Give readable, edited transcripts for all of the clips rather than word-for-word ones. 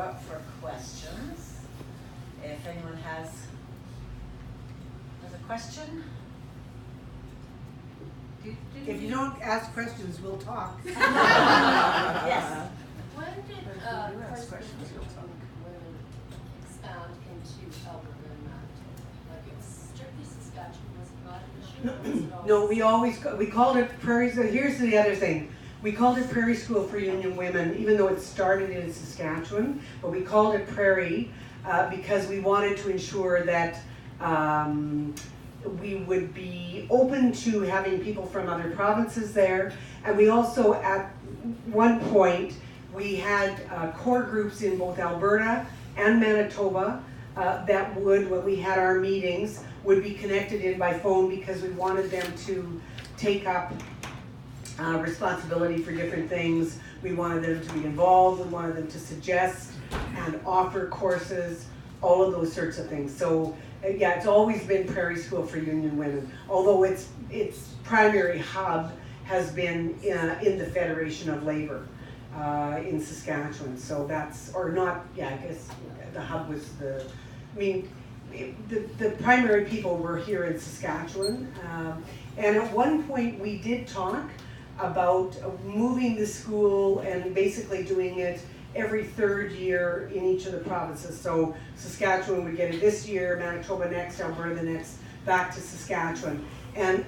Up for questions. If anyone has a question. If you don't ask questions, we'll talk. Yes. When did women expand into Alberta and Manitoba? Like it was strictly Saskatchewan, was it not an issue? No, we called it Prairie. So here's the other thing. We called it Prairie School for Union Women, even though it started in Saskatchewan, but we called it Prairie because we wanted to ensure that we would be open to having people from other provinces there. And we also, at one point, we had core groups in both Alberta and Manitoba that would, when we had our meetings, would be connected in by phone because we wanted them to take up responsibility for different things. We wanted them to be involved, we wanted them to suggest and offer courses, all of those sorts of things. So yeah, it's always been Prairie School for Union Women, although its primary hub has been in the Federation of Labor in Saskatchewan. So that's, or not, yeah, I guess the hub was the primary people were here in Saskatchewan. And at one point we did talk about moving the school and basically doing it every third year in each of the provinces. So Saskatchewan would get it this year, Manitoba next, Alberta the next, back to Saskatchewan. And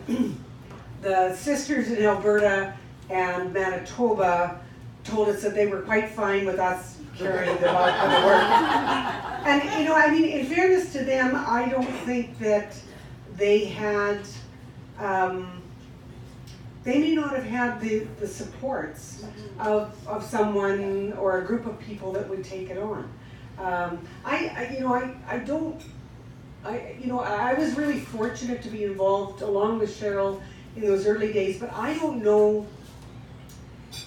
the sisters in Alberta and Manitoba told us that they were quite fine with us carrying them out for the work. And you know, I mean, in fairness to them, I don't think that they had, they may not have had the supports of someone or a group of people that would take it on. I was really fortunate to be involved along with Cheryl in those early days, but I don't know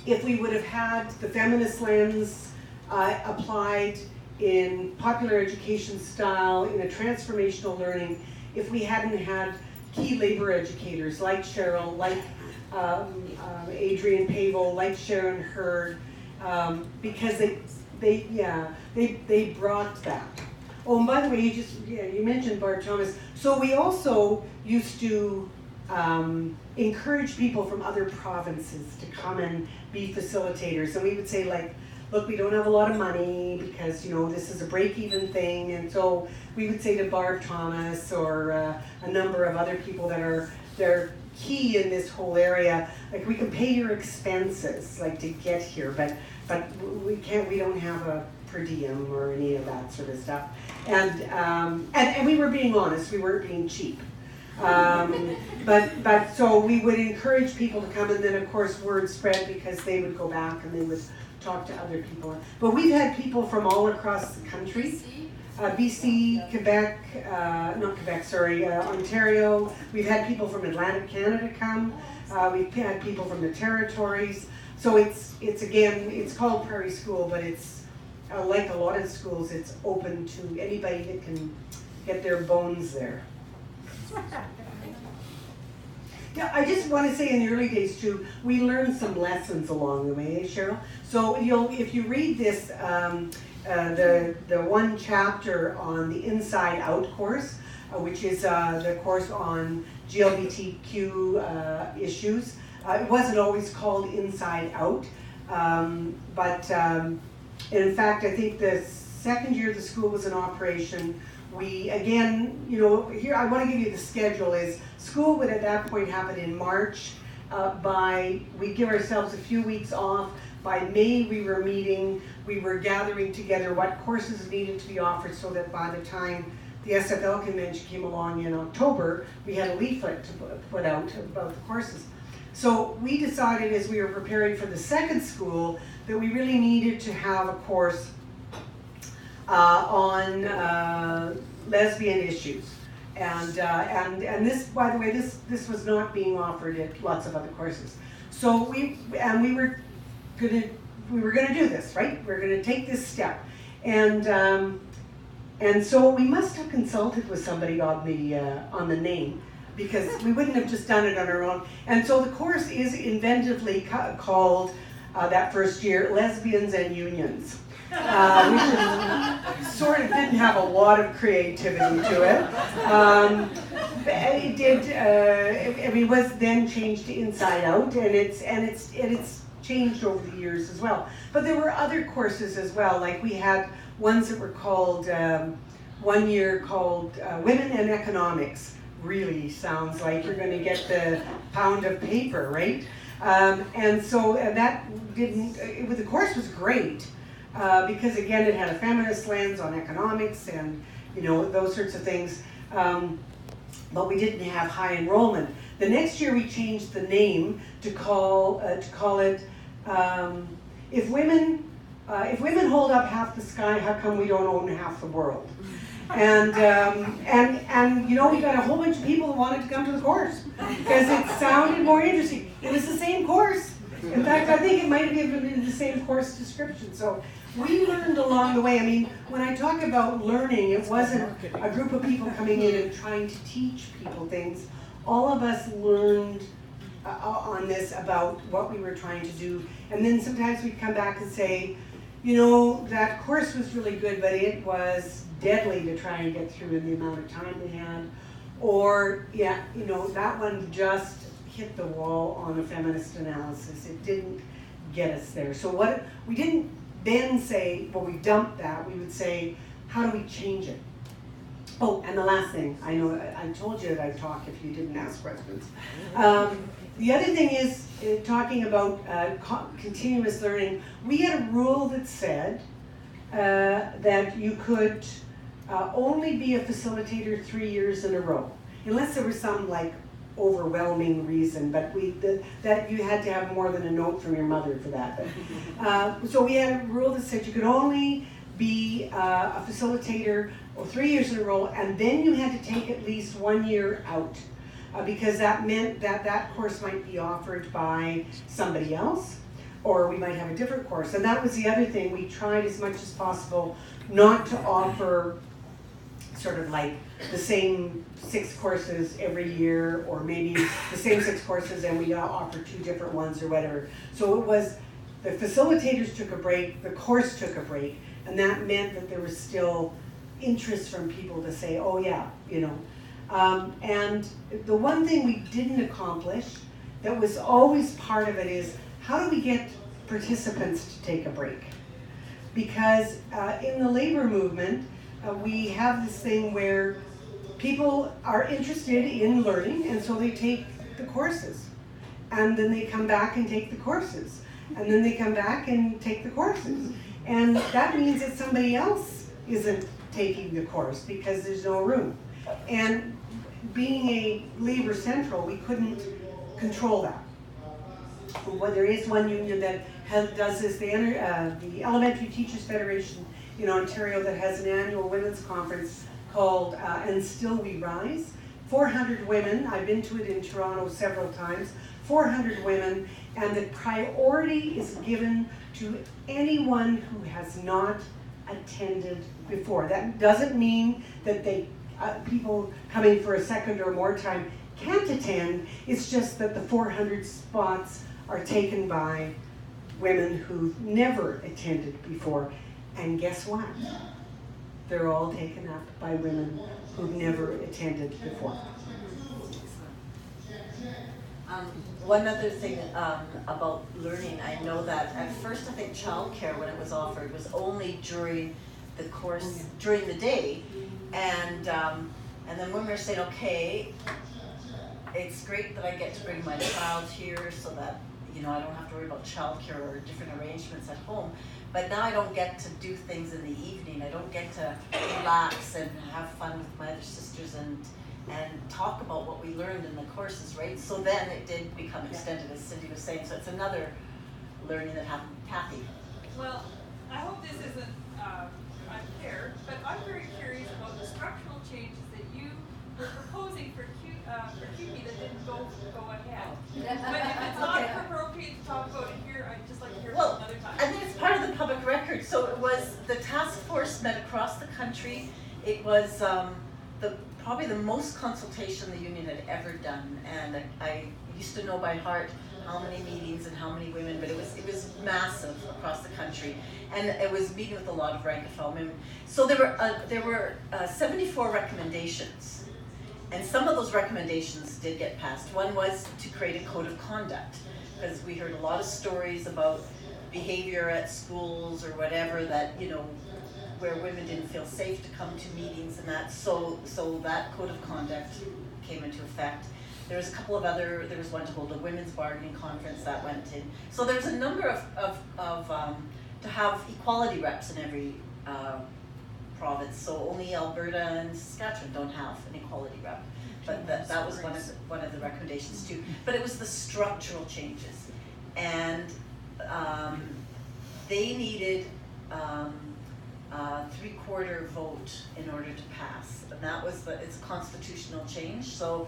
if we would have had the feminist lens applied in popular education style, in a transformational learning, if we hadn't had key labor educators like Cheryl, like Adrienne Pavo, like Sharon Hurd, because they brought that. Oh, and by the way, you mentioned Barb Thomas. So we also used to encourage people from other provinces to come and be facilitators. And we would say, like, look, we don't have a lot of money because, you know, this is a break-even thing. And so we would say to Barb Thomas or a number of other people they're key in this whole area, like, we can pay your expenses, like, to get here, but we don't have a per diem or any of that sort of stuff. And we were being honest, we weren't being cheap. But so we would encourage people to come, and then of course word spread because they would go back and they would talk to other people. But we've had people from all across the country. BC, Quebec, Ontario. We've had people from Atlantic Canada come. We've had people from the territories. So it's called Prairie School, but it's like a lot of schools, it's open to anybody that can get their bones there. Yeah, I just want to say in the early days too, we learned some lessons along the way, Cheryl. So if you read this, the one chapter on the Inside Out course, which is the course on GLBTQ issues. It wasn't always called Inside Out, but in fact, I think the second year the school was in operation, we, again, you know, here I want to give you the schedule is, school would at that point happen in March. We give ourselves a few weeks off. By May we were meeting, we were gathering together what courses needed to be offered so that by the time the SFL convention came along in October, we had a leaflet to put out about the courses. So we decided as we were preparing for the second school that we really needed to have a course on lesbian issues. And this, by the way, this was not being offered at lots of other courses. So we were gonna do this, right? We're gonna take this step. And so we must have consulted with somebody on the name, because we wouldn't have just done it on our own. And so the course is inventively called that first year, Lesbians and Unions. which sort of didn't have a lot of creativity to it. It did. I mean, was then changed to Inside Out, and it's changed over the years as well. But there were other courses as well. Like we had ones that were called one year called Women and Economics. Really sounds like you're going to get the pound of paper, right? And that didn't. The course was great because again, it had a feminist lens on economics and those sorts of things. But we didn't have high enrollment. The next year we changed the name to call it if women hold up half the sky, how come we don't own half the world? And we got a whole bunch of people who wanted to come to the course because it sounded more interesting. It was the same course. In fact, I think it might have even been the same course description. So we learned along the way. I mean, when I talk about learning, it wasn't a group of people coming in and trying to teach people things. All of us learned on this about what we were trying to do. And then sometimes we'd come back and say, that course was really good, but it was deadly to try and get through in the amount of time we had. Or, that one just hit the wall on a feminist analysis. It didn't get us there. So we didn't then say, well, we dumped that. We would say, how do we change it? Oh, and the last thing, I know I told you that I'd talk if you didn't ask questions. The other thing is, talking about continuous learning, we had a rule that said that you could only be a facilitator 3 years in a row, unless there was some overwhelming reason, but that you had to have more than a note from your mother for that. But, so we had a rule that said you could only be a facilitator 3 years in a row, and then you had to take at least 1 year out, because that meant that course might be offered by somebody else, or we might have a different course. And that was the other thing. We tried as much as possible not to offer sort of the same 6 courses every year, or maybe the same 6 courses and we offer 2 different ones or whatever. So it was, the facilitators took a break, the course took a break, and that meant that there was still interest from people to say, oh yeah, and the one thing we didn't accomplish that was always part of it is, how do we get participants to take a break? Because in the labor movement, we have this thing where people are interested in learning, and so they take the courses. And then they come back and take the courses. And then they come back and take the courses. And that means that somebody else isn't taking the course because there's no room. And being a labor central, we couldn't control that. Well, there is one union that does this, the Elementary Teachers Federation in Ontario, that has an annual women's conference called And Still We Rise. 400 women, I've been to it in Toronto several times, 400 women, and the priority is given to anyone who has not attended before. That doesn't mean that people coming for a second or more time can't attend. It's just that the 400 spots are taken by women who've never attended before. And guess what? They're all taken up by women who've never attended before. One other thing about learning, I know that at first I think childcare, when it was offered, was only during the course, during the day, and then when we were saying, okay, it's great that I get to bring my child here so that I don't have to worry about childcare or different arrangements at home. But now I don't get to do things in the evening. I don't get to relax and have fun with my other sisters and talk about what we learned in the courses, right? So then it did become extended, as Cindy was saying. So it's another learning that happened. Kathy. Well, I hope this isn't unfair, but I'm very curious about the structural changes that you were proposing for QP that didn't go ahead. But if it's not appropriate to talk about it here, I'd just like to hear about it another time. I think it's part of the public record. So it was, the task force met across the country. It was probably the most consultation the union had ever done, and I used to know by heart how many meetings and how many women, but it was massive across the country, and it was meeting with a lot of rank and file women. So there were 74 recommendations, and some of those recommendations did get passed. One was to create a code of conduct, because we heard a lot of stories about behavior at schools or whatever that, you know, where women didn't feel safe to come to meetings and that, so that code of conduct came into effect. There was a couple of other, there was one to hold a women's bargaining conference that went in. So there's a number of to have equality reps in every province. So only Alberta and Saskatchewan don't have an equality rep. But that was one of the recommendations too. But it was the structural changes. And they needed a 3/4 vote in order to pass. And that was it's a constitutional change. So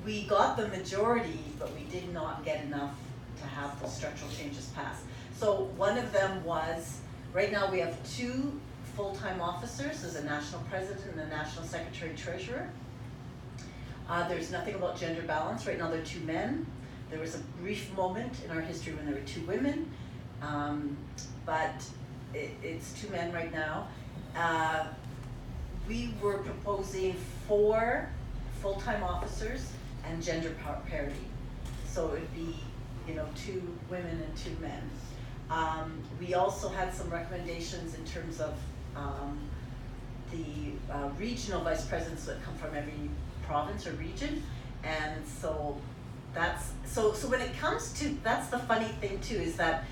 we got the majority, but we did not get enough to have the structural changes passed. So one of them was, right now we have 2 full-time officers. There's a national president and a national secretary-treasurer. There's nothing about gender balance. Right now there are 2 men. There was a brief moment in our history when there were 2 women, but it's 2 men right now. We were proposing 4 full-time officers and gender parity. So it would be, you know, 2 women and 2 men. We also had some recommendations in terms of the regional vice presidents that come from every province or region, and so that's so when it comes to, that's the funny thing too, is that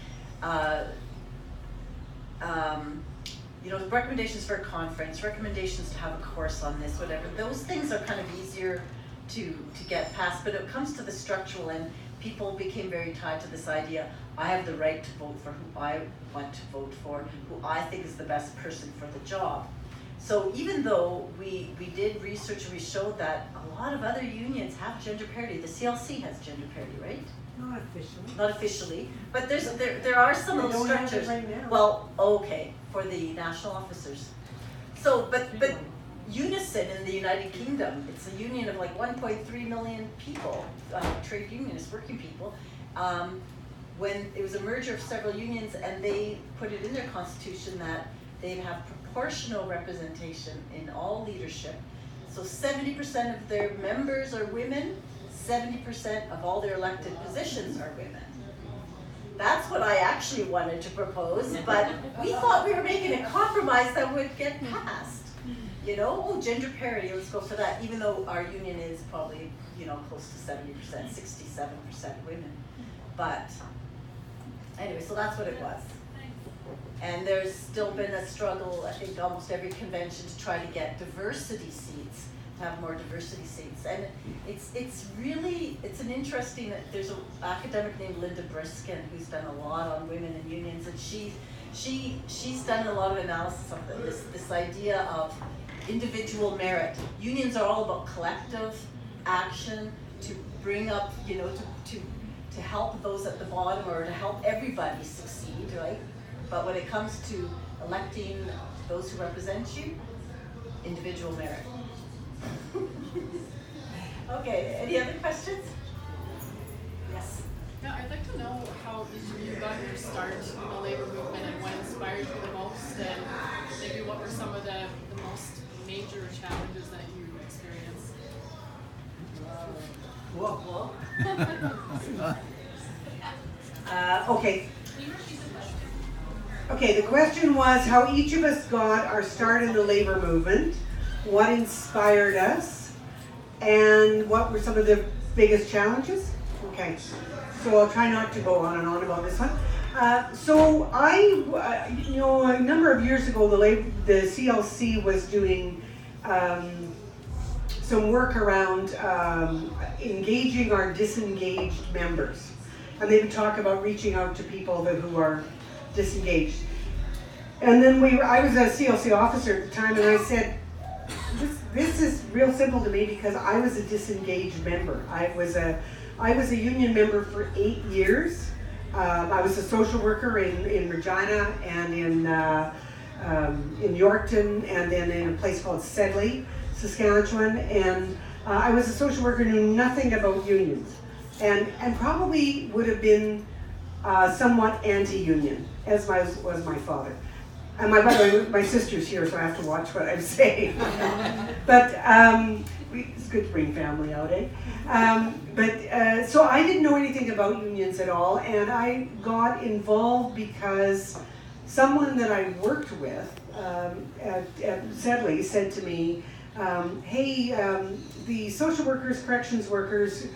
you know, the recommendations for a conference, recommendations to have a course on this, whatever, those things are kind of easier to get past, but it comes to the structural, and people became very tied to this idea, I have the right to vote for who I want to vote for, who I think is the best person for the job. So even though we did research and we showed that a lot of other unions have gender parity, the CLC has gender parity, right? Not officially. Not officially, but there are some of those structures. Right now. Well, okay, for the national officers. So, but Unison in the United Kingdom, it's a union of like 1.3 million people, trade unionists, working people. When it was a merger of several unions, and they put it in their constitution that they'd have proportional representation in all leadership. So 70% of their members are women, 70% of all their elected positions are women. That's what I actually wanted to propose, but we thought we were making a compromise that would get passed. You know, oh, gender parity, let's go for that, even though our union is probably, you know, close to 70%, 67% women. But anyway, so that's what it was. And there's still been a struggle, I think, almost every convention to try to get diversity seats, to have more diversity seats. And it's really, it's an interesting, there's an academic named Linda Briskin who's done a lot on women and unions, and she's done a lot of analysis of this idea of individual merit. Unions are all about collective action to bring up, you know, to help those at the bottom, or to help everybody succeed, right? But when it comes to electing those who represent you, individual merit. Okay, any other questions? Yes. Yeah, I'd like to know how each of you got your start in the labor movement and what inspired you the most, and maybe what were some of the most major challenges that you experienced? Whoa. Okay. Okay, the question was how each of us got our start in the labor movement, what inspired us, and what were some of the biggest challenges? Okay, so I'll try not to go on and on about this one. So I, you know, a number of years ago, the CLC was doing some work around engaging our disengaged members. And they would talk about reaching out to people who are disengaged. And then I was a CLC officer at the time, and I said, this is real simple to me because I was a disengaged member. I was a union member for 8 years. I was a social worker in Regina and in Yorkton, and then in a place called Sedley, Saskatchewan. And I was a social worker who knew nothing about unions. and probably would have been somewhat anti-union, as was my father. And by the way, my sister's here, so I have to watch what I'm saying. But it's good to bring family out, eh? So I didn't know anything about unions at all, and I got involved because someone that I worked with at Sedley said to me, hey, the social workers, corrections workers,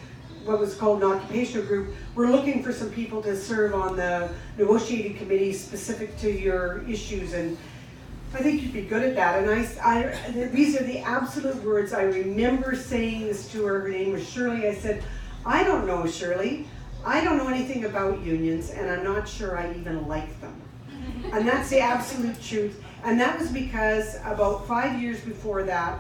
what was called an occupational group, we're looking for some people to serve on the negotiating committee specific to your issues, and I think you'd be good at that. And these are the absolute words. I remember saying this to her. Her name was Shirley. I said, I don't know, Shirley. I don't know anything about unions, and I'm not sure I even like them. And that's the absolute truth. And that was because about 5 years before that,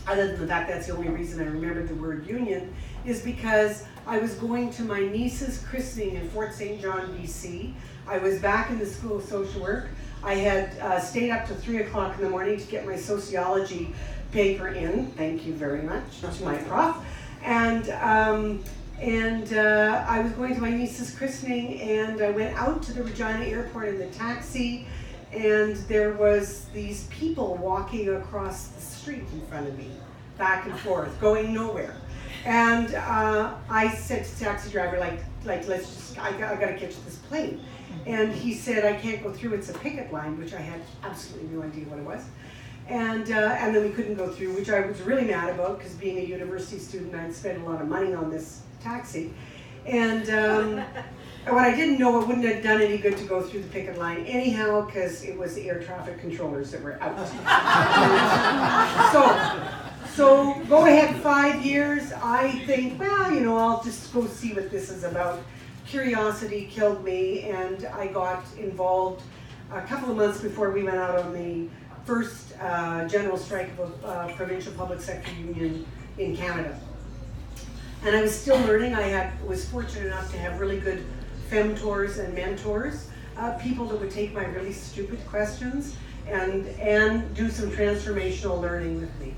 other than the fact that's the only reason I remembered the word union, is because I was going to my niece's christening in Fort St. John, BC. I was back in the School of Social Work. I had stayed up to 3 o'clock in the morning to get my sociology paper in. Thank you very much to my prof. And I was going to my niece's christening, and I went out to the Regina airport in the taxi, and there was these people walking across the street in front of me, back and forth, going nowhere. And I said to the taxi driver, let's just, I gotta catch this plane. And he said, I can't go through, it's a picket line, which I had absolutely no idea what it was. And then we couldn't go through, which I was really mad about, because being a university student, I'd spent a lot of money on this taxi. And what I didn't know, it wouldn't have done any good to go through the picket line anyhow, because it was the air traffic controllers that were out. So go ahead 5 years, I think, well, I'll just go see what this is about. Curiosity killed me, and I got involved a couple of months before we went out on the first general strike of a provincial public sector union in Canada. And I was still learning. I was fortunate enough to have really good femtors and mentors, people that would take my really stupid questions and do some transformational learning with me.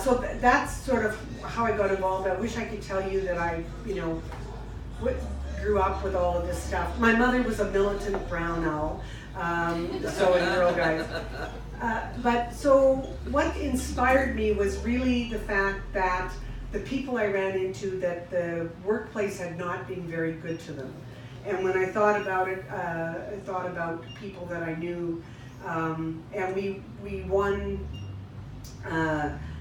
So that's sort of how I got involved. I wish I could tell you that I, grew up with all of this stuff. My mother was a militant brown owl, so in Girl Guides. But so what inspired me was really the fact that the people I ran into, that the workplace had not been very good to them. And when I thought about it, I thought about people that I knew, and we won,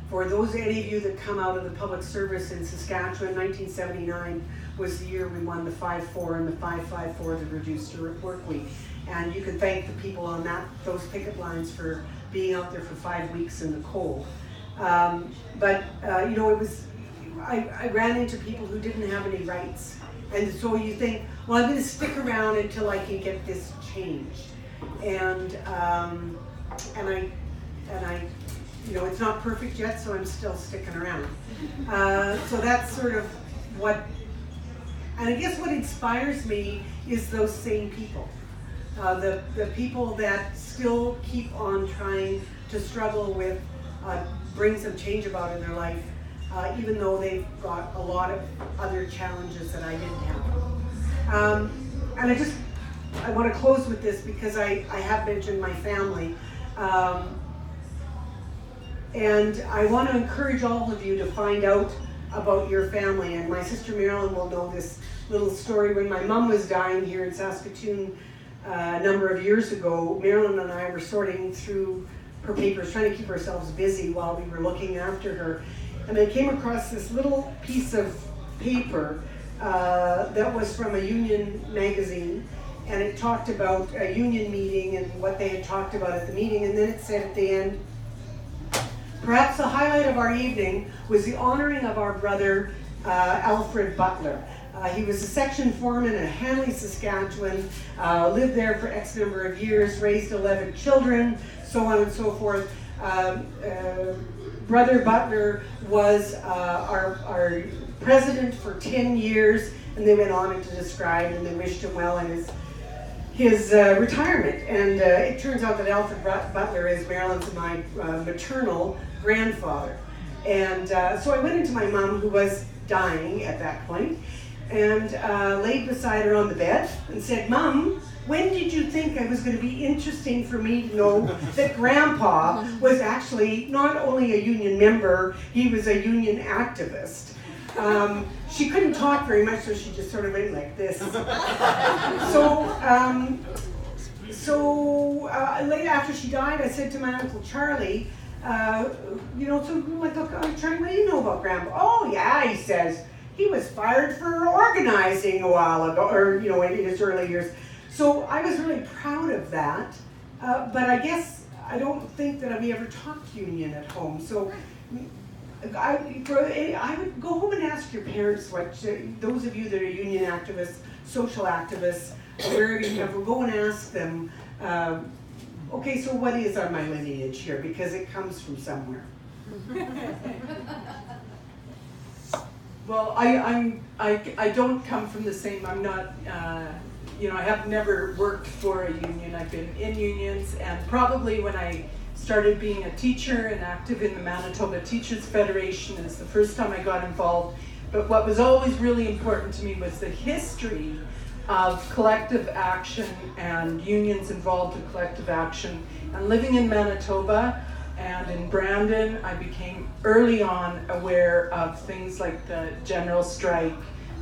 for those, any of you that come out of the public service in Saskatchewan, 1979 was the year we won the 5-4 and the 5-5-4, the reduced work week. And you can thank the people on those picket lines for being out there for 5 weeks in the cold. It was, I ran into people who didn't have any rights. And so you think, well, I'm gonna stick around until I can get this changed. And I it's not perfect yet, so I'm still sticking around. So that's sort of what, and I guess what inspires me is those same people. The people that still keep on trying to struggle with, bring some change about in their life, even though they've got a lot of other challenges that I didn't have. And I want to close with this because I have mentioned my family. And I want to encourage all of you to find out about your family. And my sister Marilyn will know this little story. When my mom was dying here in Saskatoon a number of years ago, Marilyn and I were sorting through her papers, trying to keep ourselves busy while we were looking after her. And I came across this little piece of paper that was from a union magazine. And it talked about a union meeting and what they had talked about at the meeting. And then it said at the end, perhaps the highlight of our evening was the honoring of our brother, Alfred Butler. He was a section foreman in Hanley, Saskatchewan, lived there for X number of years, raised 11 children, so on and so forth. Brother Butler was our president for 10 years, and they went on to describe, and they wished him well in his retirement. And it turns out that Alfred Butler is Marilyn's and my maternal grandfather. And so I went into my mom, who was dying at that point, and laid beside her on the bed and said, "Mom, when did you think I was going to be interesting for me to know that Grandpa was actually not only a union member, he was a union activist?" She couldn't talk very much, so she just sort of went like this. So later after she died, I said to my Uncle Charlie, Charlie, what do you know about Grandpa? "Oh yeah," he says, "he was fired for organizing a while ago, or in his early years." So I was really proud of that, but I guess I don't think that we ever talked union at home. So I would go home and ask your parents what, those of you that are union activists, social activists, wherever you ever, go and ask them, okay, so what is my lineage here? Because it comes from somewhere. Well, I don't come from the same, I'm not, I have never worked for a union. I've been in unions, and probably when I started being a teacher and active in the Manitoba Teachers Federation is the first time I got involved. But what was always really important to me was the history of collective action and unions involved in collective action. And living in Manitoba and in Brandon, I became early on aware of things like the general strike,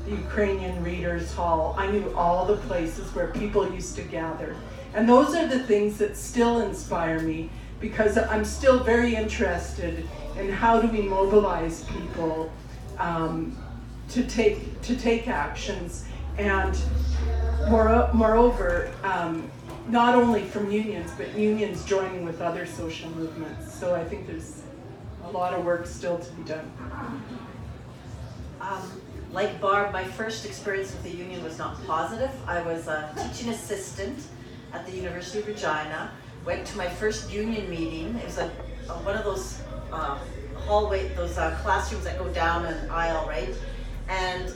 the Ukrainian Readers Hall. I knew all the places where people used to gather. And those are the things that still inspire me, because I'm still very interested in how do we mobilize people to take actions, and moreover, not only from unions, but unions joining with other social movements. So I think there's a lot of work still to be done. Like Barb, my first experience with the union was not positive. I was a teaching assistant at the University of Regina. Went to my first union meeting. It was one of those classrooms that go down an aisle, right? And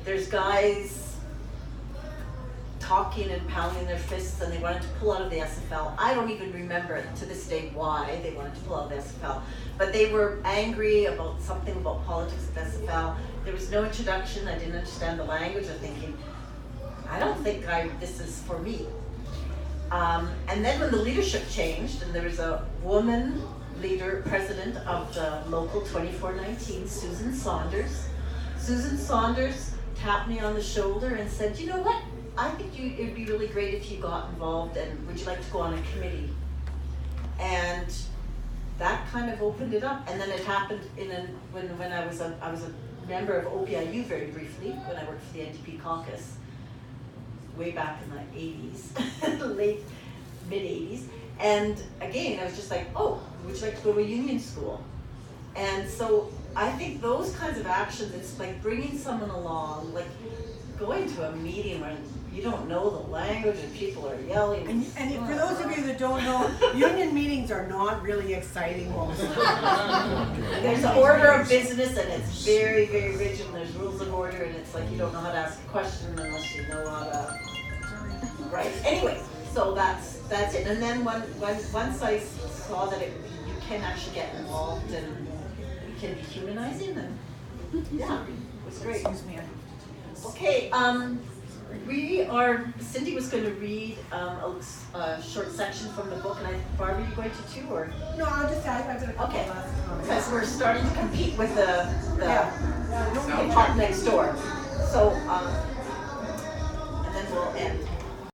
there's guys talking and pounding their fists, and they wanted to pull out of the SFL. I don't even remember to this day why they wanted to pull out of the SFL, but they were angry about something about politics at the SFL. There was no introduction. I didn't understand the language. I'm thinking, I don't think this is for me. And then when the leadership changed, and there was a woman leader, president of the local 2419, Susan Saunders. Susan Saunders tapped me on the shoulder and said, "You know what? I think it'd be really great if you got involved, and would you like to go on a committee?" And that kind of opened it up. And then it happened when I was a member of OPIU very briefly, when I worked for the NDP caucus, way back in the 80s, mid-80s. And again, I was just like, "Oh, would you like to go to a union school?" And so I think those kinds of actions, it's like bringing someone along, like going to a meeting where you don't know the language and people are yelling. And for those of you that don't know, union meetings are not really exciting most of the time. There's an order of business, and it's very, very rigid, and there's rules of order, and it's like you don't know how to ask a question unless you know how to. Right. Anyway, so that's it. And then once I saw that you can actually get involved and it can be humanizing, and yeah, it was great. Excuse me. Okay. Cindy was going to read a short section from the book, and Barbara, are you going to too, or? No, I'll just add, I've got a couple Okay. last comments. Because we're starting to compete with the Yeah. hip hop next door. So, and then we'll end.